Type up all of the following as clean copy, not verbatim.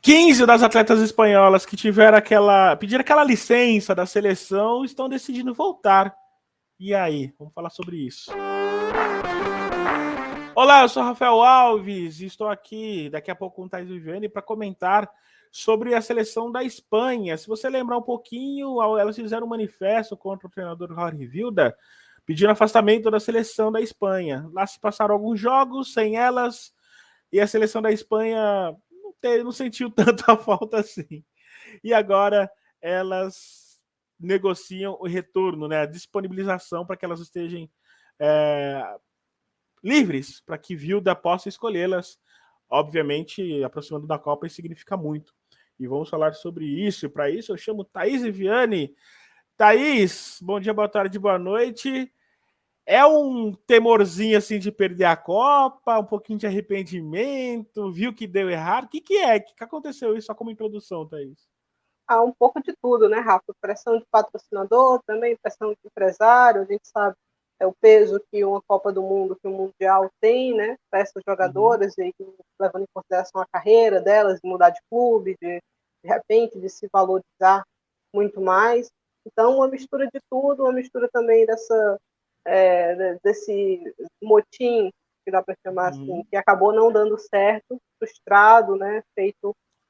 15 das atletas espanholas que pediram aquela licença da seleção estão decidindo voltar. E aí? Vamos falar sobre isso. Olá, eu sou Rafael Alves e estou aqui daqui a pouco com o Thaís Viviane para comentar sobre a seleção da Espanha. Se você lembrar um pouquinho, elas fizeram um manifesto contra o treinador Jorge Vilda, pedindo afastamento da seleção da Espanha. Lá se passaram alguns jogos sem elas e a seleção da Espanha não sentiu tanta falta assim. E agora elas negociam o retorno, né, a disponibilização para que elas estejam livres, para que Vilda possa escolhê-las. Obviamente, aproximando da Copa, isso significa muito. E vamos falar sobre isso. E para isso, eu chamo Thaís Viviane. Thaís, bom dia, boa tarde, boa noite. É um temorzinho assim de perder a Copa, um pouquinho de arrependimento, viu que deu errado? O que é? O que aconteceu isso? Só como introdução, Thaís. Um pouco de tudo, né, Rafa? Pressão de patrocinador, também pressão de empresário, a gente sabe o peso que uma Copa do Mundo, que o Mundial tem, né, para essas jogadoras, e levando em consideração a carreira delas, de mudar de clube, de repente, de se valorizar muito mais. Então, uma mistura de tudo, uma mistura também desse motim, que dá para chamar assim, que acabou não dando certo, frustrado, né,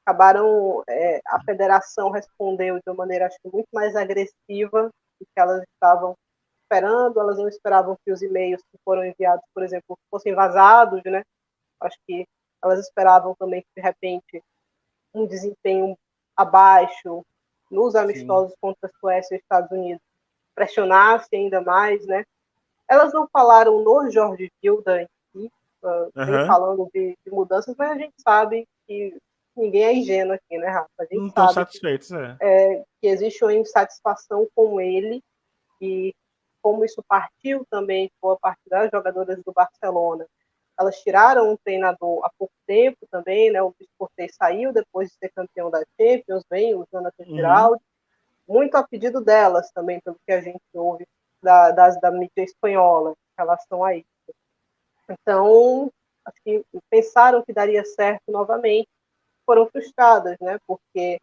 acabaram, a federação respondeu de uma maneira, acho que muito mais agressiva do que elas estavam esperando. Elas não esperavam que os e-mails que foram enviados, por exemplo, fossem vazados, né? Acho que elas esperavam também que, de repente, um desempenho abaixo nos amistosos contra a Suécia e Estados Unidos pressionasse ainda mais, né? Elas não falaram no Jorge Vilda em si, nem falando de mudanças, mas a gente sabe que ninguém é ingênuo aqui, né, Rafa? A gente não estão sabe satisfeitos, que existe uma insatisfação com ele, e como isso partiu também de boa parte das jogadoras do Barcelona. Elas tiraram um treinador há pouco tempo também, né? O Luis Cortés saiu depois de ser campeão da Champions, vem o Jonathan Giraldi, muito a pedido delas também, pelo que a gente ouve da mídia espanhola em relação a isso. Então, acho que pensaram que daria certo novamente, foram frustradas, né? Porque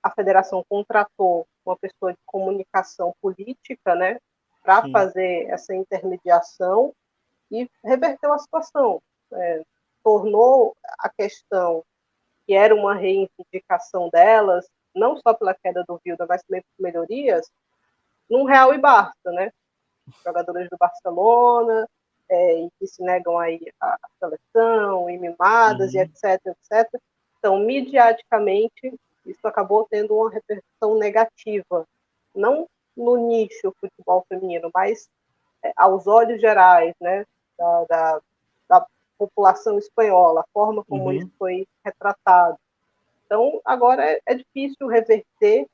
a federação contratou uma pessoa de comunicação política, né, para fazer essa intermediação, e reverteu a situação. Tornou a questão, que era uma reivindicação delas, não só pela queda do Vilda, mas também por melhorias, num real e basta, né? Jogadores do Barcelona, e que se negam aí à seleção, e mimadas, e etc, etc. Então, midiaticamente, isso acabou tendo uma repercussão negativa, não no nicho futebol feminino, mas aos olhos gerais, né, da população espanhola, a forma como isso foi retratado. Então, agora é difícil reverter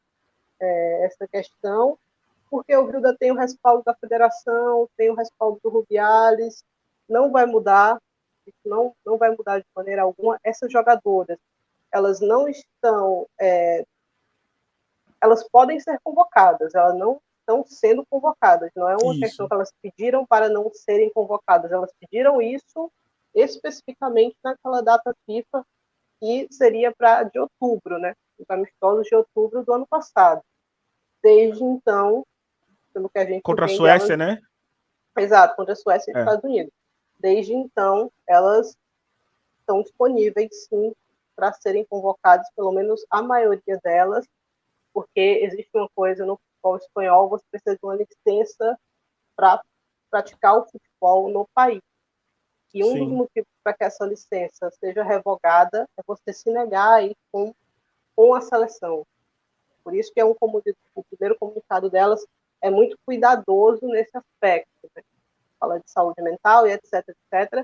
essa questão, porque o Vilda tem o respaldo da federação, tem o respaldo do Rubiales, não vai mudar, isso não vai mudar de maneira alguma. Essas jogadoras, elas não estão, elas podem ser convocadas, elas não estão sendo convocadas, não é uma questão que elas pediram para não serem convocadas, elas pediram isso especificamente naquela data FIFA, que seria de outubro, né, os amistosos de outubro do ano passado. Desde então, pelo que a gente contra entende, a Suécia, né? Exato, contra a Suécia e os Estados Unidos. Desde então, elas estão disponíveis, sim, para serem convocadas, pelo menos a maioria delas, porque existe uma coisa no futebol espanhol: você precisa de uma licença para praticar o futebol no país. E um dos motivos para que essa licença seja revogada é você se negar aí com a seleção. Por isso que o primeiro comunicado delas é muito cuidadoso nesse aspecto, né? Fala de saúde mental e etc, etc.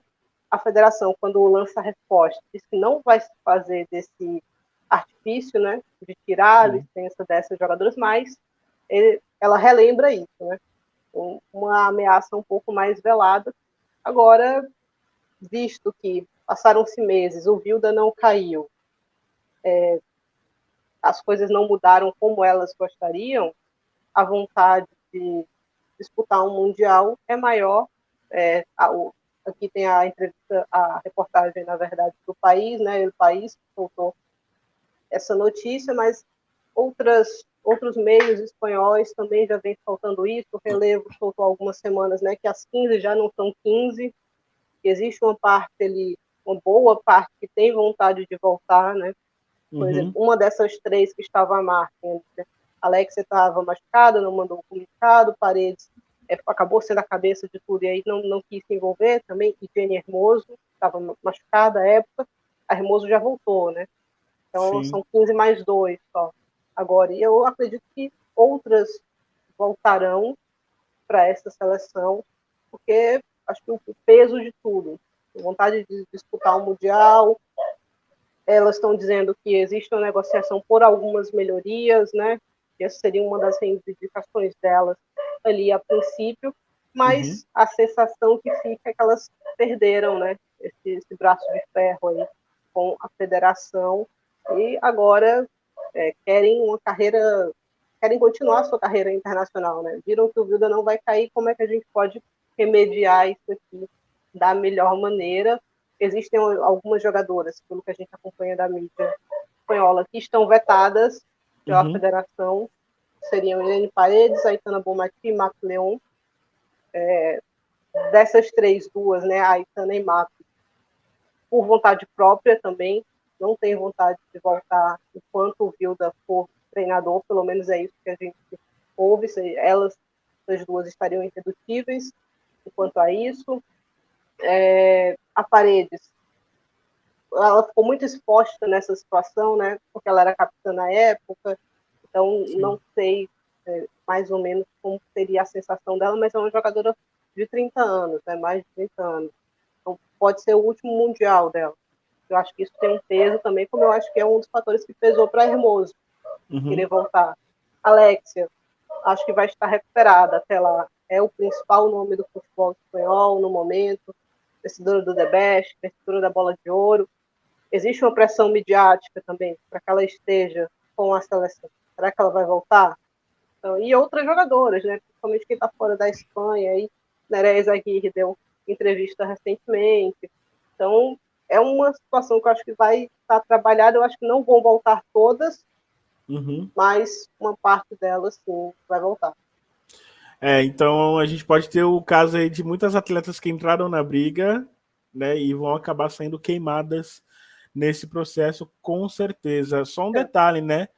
A federação, quando lança a resposta, diz que não vai se fazer desse artifício, né, de tirar a licença dessas jogadoras, mas ela relembra isso, né? Uma ameaça um pouco mais velada. Agora, visto que passaram-se meses, o Vilda não caiu, as coisas não mudaram como elas gostariam, a vontade de disputar um Mundial é maior, Aqui tem a entrevista, a reportagem, na verdade, do País, né? O País soltou essa notícia, mas outros meios espanhóis também já vem soltando isso. O Relevo soltou algumas semanas, né? Que as 15 já não são 15, que existe uma parte ali, uma boa parte que tem vontade de voltar, né? Por exemplo, uma dessas 3 que estava à margem, né? Alexia estava machucada, não mandou um comunicado, Paredes acabou sendo a cabeça de tudo e aí não quis se envolver também, e Jenny Hermoso estava machucada à época, a Hermoso já voltou, né? Então Sim. são 15 mais 2 só. Agora, e eu acredito que outras voltarão para essa seleção, porque acho que o peso de tudo, vontade de disputar o Mundial, elas estão dizendo que existe uma negociação por algumas melhorias, né? Essa seria uma das reivindicações delas ali a princípio, mas a sensação que fica é que elas perderam, né? Esse braço de ferro aí com a federação e agora querem uma carreira, querem continuar a sua carreira internacional, né? Viram que o Wilder não vai cair, como é que a gente pode remediar isso aqui da melhor maneira? Existem algumas jogadoras, pelo que a gente acompanha da mídia espanhola, que estão vetadas pela federação, seriam Irene Paredes, Aitana Bonmatí e Mac Leon. Dessas 3, 2, né, a Aitana e Mac, por vontade própria também, não tem vontade de voltar enquanto o Wilder for treinador, pelo menos é isso que a gente ouve, elas, as 2, estariam irredutíveis enquanto a isso. A Paredes, ela ficou muito exposta nessa situação, né, porque ela era capitã na época, então não sei mais ou menos como seria a sensação dela, mas é uma jogadora de 30 anos, né, mais de 30 anos. Então pode ser o último mundial dela. Eu acho que isso tem um peso também, como eu acho que é um dos fatores que pesou para a Hermoso querer voltar. Alexia, acho que vai estar recuperada até lá. É o principal nome do futebol espanhol no momento, vencedora do The Best, vencedora da Bola de Ouro. Existe uma pressão midiática também para que ela esteja com a seleção. Será que ela vai voltar? Então, e outras jogadoras, né? Principalmente quem está fora da Espanha. Aí, Nereia Aguirre deu entrevista recentemente. Então, é uma situação que eu acho que vai estar trabalhada. Eu acho que não vão voltar todas, mas uma parte delas, sim, vai voltar. Então a gente pode ter o caso aí de muitas atletas que entraram na briga, né, e vão acabar sendo queimadas nesse processo, com certeza. Só um detalhe, né?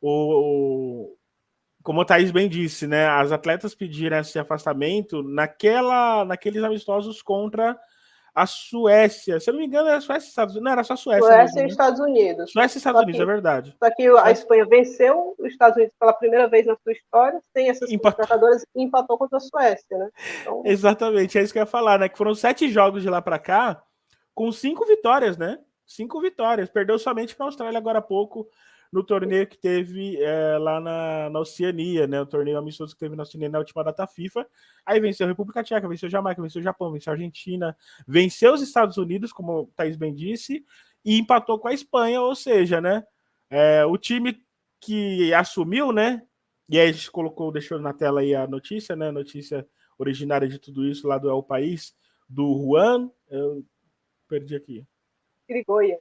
Como a Thaís bem disse, né? As atletas pediram esse afastamento naqueles amistosos contra a Suécia. Se eu não me engano, era Suécia e Estados Unidos. Não, era só a Suécia mesmo, E Estados Unidos. Suécia e Estados Unidos, é verdade. Só que a Espanha venceu os Estados Unidos pela primeira vez na sua história, sem essas jogadoras, e empatou contra a Suécia, né? Então... Exatamente, é isso que eu ia falar, né? Que foram 7 jogos de lá para cá, com 5 vitórias, né? 5 vitórias. Perdeu somente para a Austrália agora há pouco, no torneio que teve lá na Oceania, né? O torneio amistoso que teve na Oceania na última data FIFA. Aí venceu a República Tcheca, venceu a Jamaica, venceu o Japão, venceu a Argentina, venceu os Estados Unidos, como o Thaís bem disse, e empatou com a Espanha, ou seja, né? O time que assumiu, né? E aí a gente deixou na tela aí a notícia, né? Notícia originária de tudo isso lá do El País, do Juan. Eu perdi aqui. Irigoyen.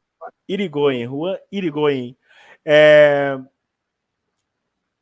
Juan Irigoyen.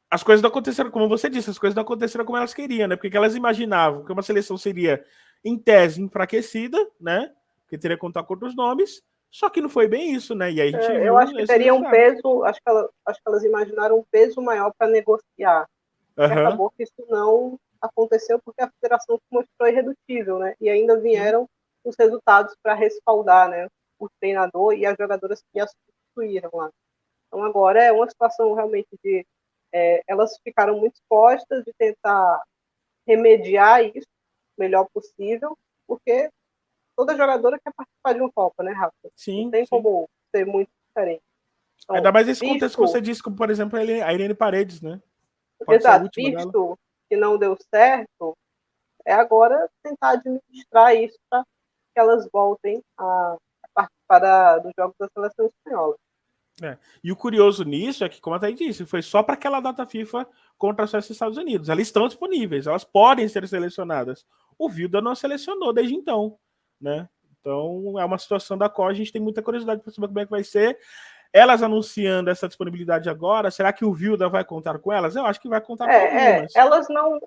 As coisas não aconteceram, como você disse, as coisas não aconteceram como elas queriam, né? Porque elas imaginavam que uma seleção seria, em tese, enfraquecida, né? Porque teria que contar com outros nomes. Só que não foi bem isso, né? E aí a gente viu. Eu acho que teria um peso, acho que elas imaginaram um peso maior para negociar. E acabou que isso não aconteceu porque a federação se mostrou irredutível, né? E ainda vieram os resultados para respaldar, né? O treinador e as jogadoras que as substituíram lá. Então agora é uma situação realmente de elas ficaram muito expostas de tentar remediar isso o melhor possível, porque toda jogadora quer participar de uma Copa, né, Rafa? Sim, não tem como ser muito diferente. Então, ainda mais nesse contexto que você disse, como por exemplo a Irene Paredes, né? Pode ser a última visto dela. Que não deu certo, agora tentar administrar isso para que elas voltem a participar dos jogos da seleção espanhola. E o curioso nisso é que, como a Thaís disse, foi só para aquela data FIFA contra a Suécia e Estados Unidos. Elas estão disponíveis, elas podem ser selecionadas. O Wilder não selecionou desde então. né? Então, é uma situação da qual a gente tem muita curiosidade para saber como é que vai ser. Elas anunciando essa disponibilidade agora, será que o Vilda vai contar com elas? Eu acho que vai contar com algumas.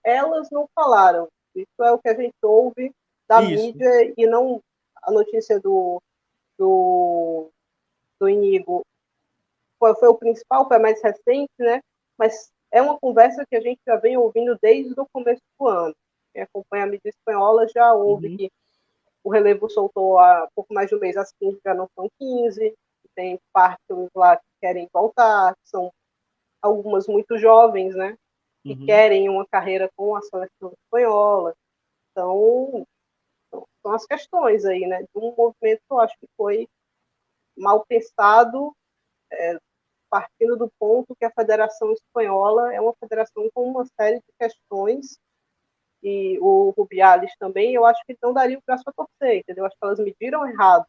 Elas não falaram. Isso é o que a gente ouve da mídia e não a notícia do Iñigo foi o principal, foi a mais recente, né? Mas é uma conversa que a gente já vem ouvindo desde o começo do ano. Quem acompanha a mídia espanhola já ouve que o relevo soltou há pouco mais de um mês, as 15 já não são 15, tem partes lá que querem voltar, que são algumas muito jovens, né? Que querem uma carreira com a seleção espanhola. Então, são as questões aí, né? De um movimento que eu acho que foi mal pensado, partindo do ponto que a Federação Espanhola é uma federação com uma série de questões, e o Rubiales também, eu acho que não daria o braço a torcer, entendeu? Eu acho que elas mediram errado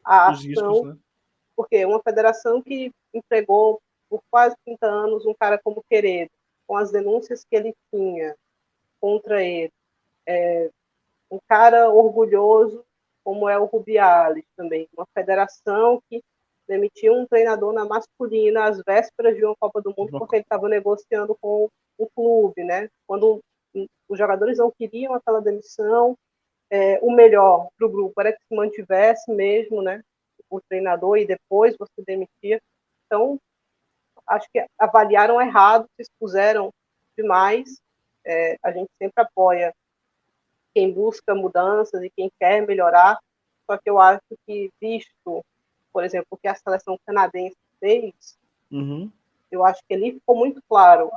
a ação, né? Porque uma federação que empregou por quase 30 anos um cara como Queredo, com as denúncias que ele tinha contra ele, um cara orgulhoso como é o Rubiales também, uma federação que demitiu um treinador na masculina às vésperas de uma Copa do Mundo porque ele estava negociando com o clube, né? Quando os jogadores não queriam aquela demissão, o melhor para o grupo era que se mantivesse mesmo, né? O treinador e depois você demitia. Então, acho que avaliaram errado, se expuseram demais. A gente sempre apoia quem busca mudanças e quem quer melhorar, só que eu acho que, visto, por exemplo, o que a seleção canadense fez, eu acho que ali ficou muito claro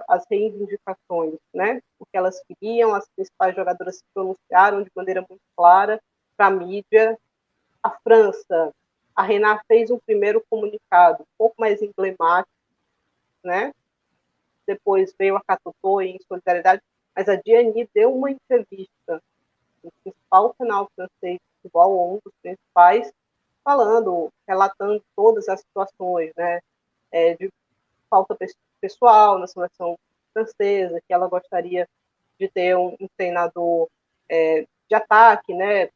as reivindicações, né? O que elas queriam, as principais jogadoras se pronunciaram de maneira muito clara para a mídia. A França, a Renat fez um primeiro comunicado um pouco mais emblemático, né? Depois veio a Catotô em solidariedade, mas a Diani deu uma entrevista no principal canal francês de futebol, um dos principais, relatando todas as situações, né? De falta pessoal na seleção francesa, que ela gostaria de ter um treinador de ataque, né?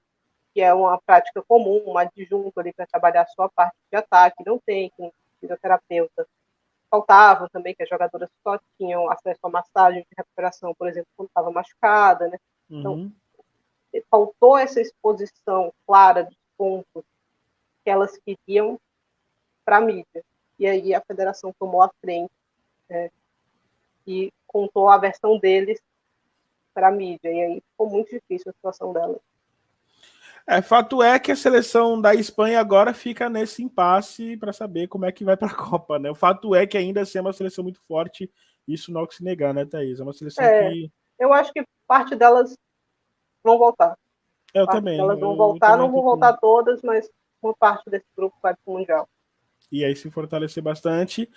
Que é uma prática comum, um adjunto ali para trabalhar só a parte de ataque, não tem, com fisioterapeuta. Faltava também que as jogadoras só tinham acesso a massagem de recuperação, por exemplo, quando estava machucada, né? Então, faltou essa exposição clara dos pontos que elas queriam para a mídia. E aí a federação tomou a frente e contou a versão deles para a mídia. E aí ficou muito difícil a situação delas. Fato é que a seleção da Espanha agora fica nesse impasse para saber como é que vai para a Copa, né? O fato é que ainda assim é uma seleção muito forte, isso não é o que se negar, né, Thaís? É uma seleção que... Eu acho que parte delas vão voltar. Eu também. Elas vão voltar, não vão voltar todas, mas uma parte desse grupo vai para o Mundial. E aí se fortalecer bastante.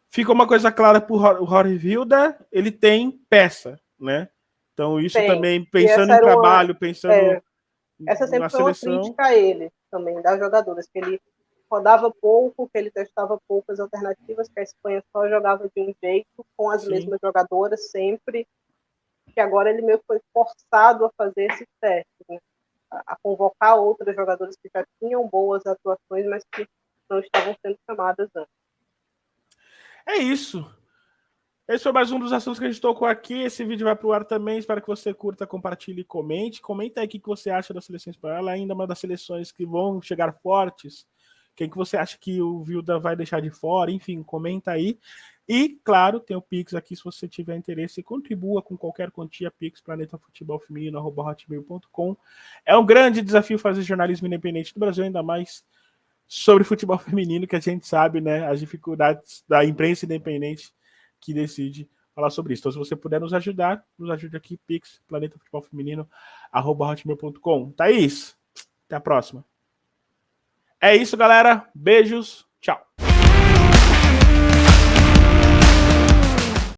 Fica uma coisa clara para o Jorge Vilda, ele tem peça, né? Então isso também, pensando em trabalho, pensando... Essa sempre foi uma crítica a ele também, das jogadoras, que ele rodava pouco, que ele testava poucas alternativas, que a Espanha só jogava de um jeito, com as mesmas jogadoras sempre, que agora ele meio que foi forçado a fazer esse teste, né? A convocar outras jogadoras que já tinham boas atuações, mas que não estavam sendo chamadas antes. É isso. Esse foi mais um dos assuntos que a gente tocou aqui. Esse vídeo vai pro ar também. Espero que você curta, compartilhe e comente. Comenta aí o que você acha da seleção espanhola. Ainda uma das seleções que vão chegar fortes. Quem que você acha que o Vilda vai deixar de fora? Enfim, comenta aí. E, claro, tem o Pix aqui se você tiver interesse. Contribua com qualquer quantia. Pix, planetafutebolfeminino@hotmail.com. É um grande desafio fazer jornalismo independente do Brasil, ainda mais sobre futebol feminino, que a gente sabe, né? As dificuldades da imprensa independente que decide falar sobre isso. Então, se você puder nos ajudar, nos ajude aqui, Pix, planetafutebolfeminino@hotmail.com. Thaís, até a próxima. É isso, galera. Beijos.